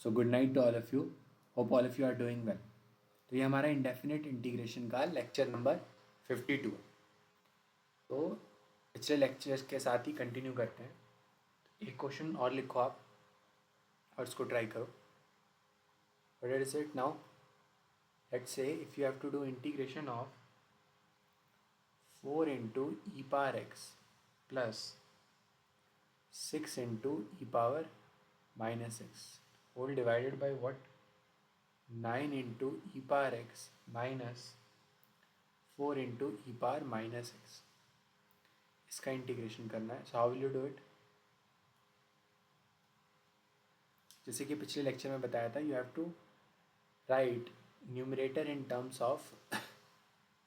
So good night to all of you. Hope all of you are doing well. तो ये हमारा indefinite integration का lecture number 52 है. तो पिछले लेक्चर्स के साथ ही कंटिन्यू करते हैं. एक क्वेश्चन और लिखो आप और उसको ट्राई करो. What is it now? Let's say if you have to do integration of 4 into e power x plus 6 into e power minus x whole divided by what? 9 into e power x minus 4 into e power minus x. इसका integration करना है. So how will you do it? जैसे कि पिछले lecture में बताया था, you have to write numerator in terms of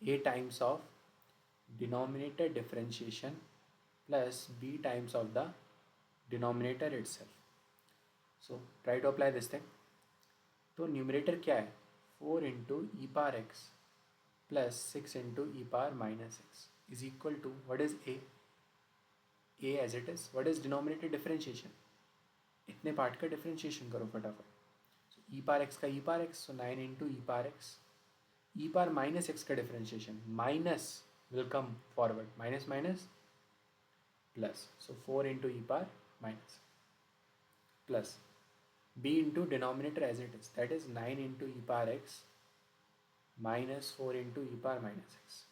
a times of denominator differentiation plus b times of the denominator itself. So try to apply this thing. तो numerator क्या है? 4 into e power x plus 6 into e power minus x is equal to what is a as it is. What is denominator differentiation? इतने part का differentiation करो फटाफट. So e power x का e power x, so 9 into e power x. E power minus x का differentiation, minus will come forward, minus minus plus, so 4 into e power minus plus b into denominator as it is, that is 9 into e power x minus 4 into e power minus x.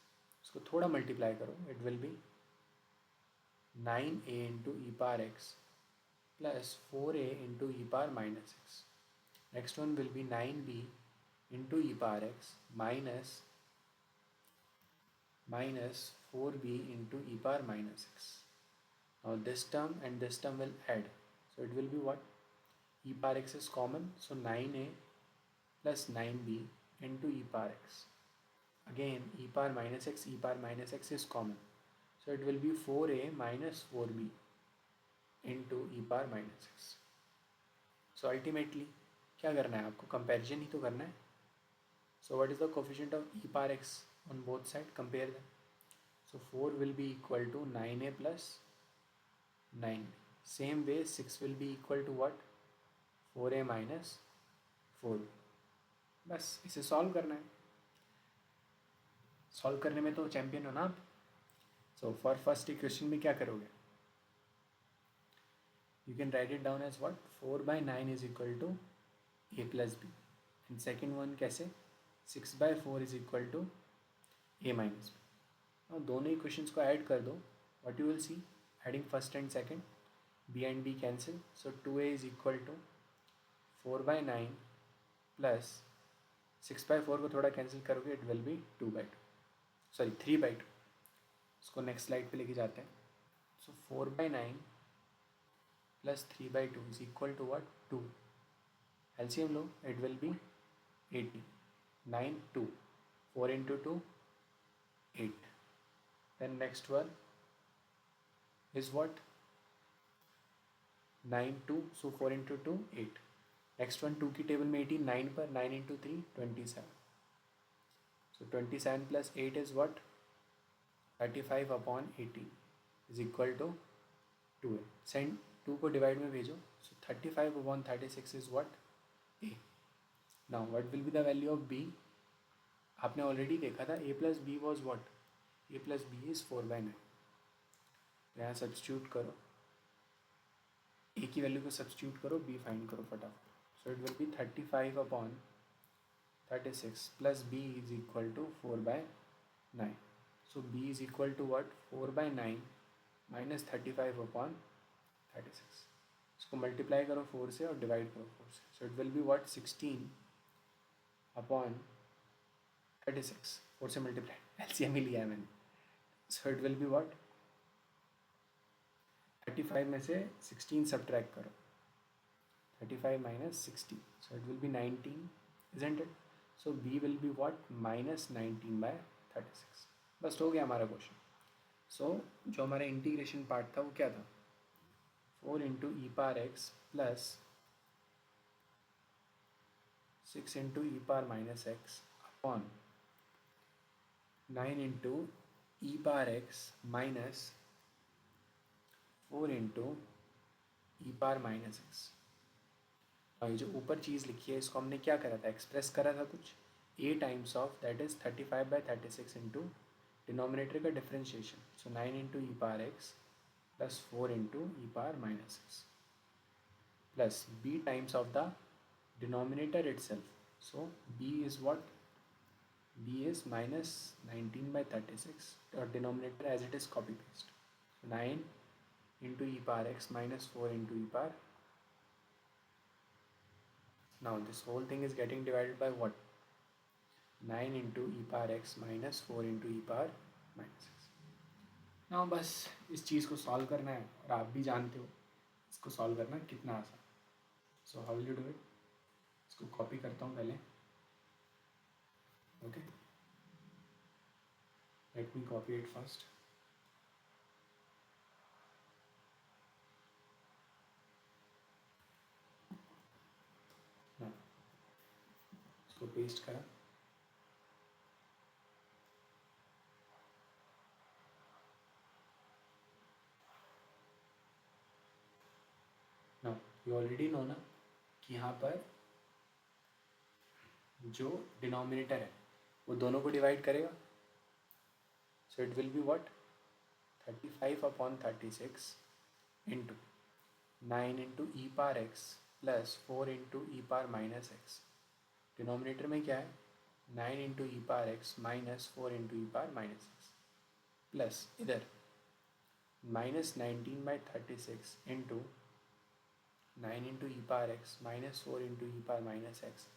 इसको थोड़ा multiply करो, it will be 9a into e power x plus 4a into e power minus x. Next one will be 9b into e power x minus 4b into e power minus x. Now this term and this term will add. So it will be what? E power x is common. So 9a plus 9b into e power x. Again e power minus x is common. So it will be 4a minus 4b into e power minus x. So ultimately क्या करना है आपको? Comparison ही तो करना है. So what is the coefficient of e power x on both side? Compare them. So 4 will be equal to 9a plus 9b. Same way 6 will be equal to what? 4a minus 4b. बस इसे solve करना है. Solve करने में तो champion हो ना आप. सो फॉर फर्स्ट इक्वेशन में क्या करोगे? You can write it down as what? 4 by 9 is equal to a plus b. And second one कैसे? 6 by 4 is equal to a minus b. Now दोनों equations को add कर दो. What you will see? Adding first and second, b and b cancel. So 2a is equal to 4 by 9 plus 6 by 4 को थोड़ा cancel करोगे, it will be 2 by 2. Sorry 3 by 2. इसको next slide पे लेके जाते हैं. So 4 by 9 plus 3 by 2 is equal to what? 2. LCM low, it will be 80. 9, 2. 4 into 2, 8. Then next one is what? 9, 2. So 4 into 2, 8. Next one 2 की table में 18, 9 पर 9 into 3, 27. So 27 plus 8 is what? 35 upon 18 is equal to 2a. Send 2 को divide में भेजो. So 35 upon 36 is what? a. Now what will be the value of b? आपने already देखा था, a plus b was what? a plus b is 4 by 9. यहाँ substitute करो, a की value को सब्सटीट्यूट करो, b फाइंड करो फटाफट. So it will be 35 upon 36 plus b is equal to 4 by 9. So b is equal to what? 4 by 9 minus 35 upon 36. इसको multiply करो 4 से और डिवाइड करो 4 से. So it will be what? 16 upon 36. 4 से मल्टीप्लाई, एलसीएम ही लिया है मैंने. So it will be what? 35 में से 16 सब्ट्रैक्ट करो. 35 minus 60. So it will be 19, isn't it? So b will be what? Minus 19 by 36. बस हो गया हमारा क्वेश्चन. सो जो हमारा इंटीग्रेशन पार्ट था वो क्या था? 4 into e power x plus 6 into e power minus x upon 9 into e power x minus 4 into e power minus x. ये जो ऊपर चीज़ लिखी है इसको हमने क्या करा था, एक्सप्रेस करा था कुछ a times of that is 35/36 into denominator का differentiation, so 9 into e power x plus 4 into e power minus x plus b times of the denominator itself, so b is what, b is minus 19/36 or denominator as it is copy paste, so 9 into e power x minus 4 into e power, now this whole thing is getting divided by what, 9 into e power x minus 4 into e power minus x. now बस इस चीज़ को solve करना है और आप भी जानते हो इसको सॉल्व करना कितना आसान, सो how will you do it, इसको कॉपी करता हूँ पहले, okay, let me copy it first, इसको पेस्ट करा, ना यू ऑलरेडी नो ना कि यहाँ पर जो डिनोमिनेटर है वो दोनों को डिवाइड करेगा, so it will be what 35/36 into 9 into e power x plus 4 into e power minus x, denominator में क्या है 9 into e power x minus 4 into e power minus x plus इधर -19/36 into 9 into e power x minus 4 into e power minus x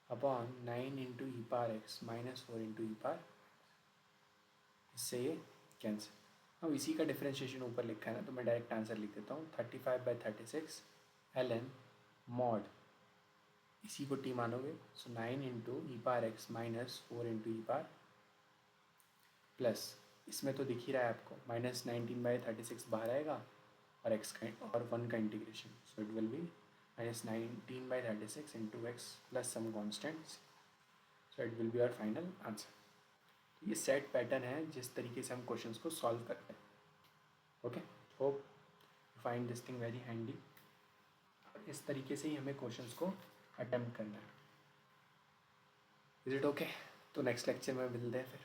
upon 9 into e power x minus 4 into e power, इससे ये cancel. अब इसी का differentiation ऊपर लिखा है ना, तो मैं डायरेक्ट आंसर लिख देता हूँ 35/36 ln मॉड, इसी को टी मानोगे, सो 9 into e power x minus 4 into e power plus, इसमें तो दिख ही रहा है आपको -19/36 बाहर आएगा और एक्स का और 1 का integration, so it will be -19/36 into x plus some constants, so it will be our final answer. ये सेट पैटर्न है जिस तरीके से हम क्वेश्चंस को सॉल्व करते हैं, okay, hope find this thing very handy, और इस तरीके से ही हमें क्वेश्चंस को अटेम्प्ट करना है, इज इट ओके? तो नेक्स्ट लेक्चर में मिलते हैं फिर।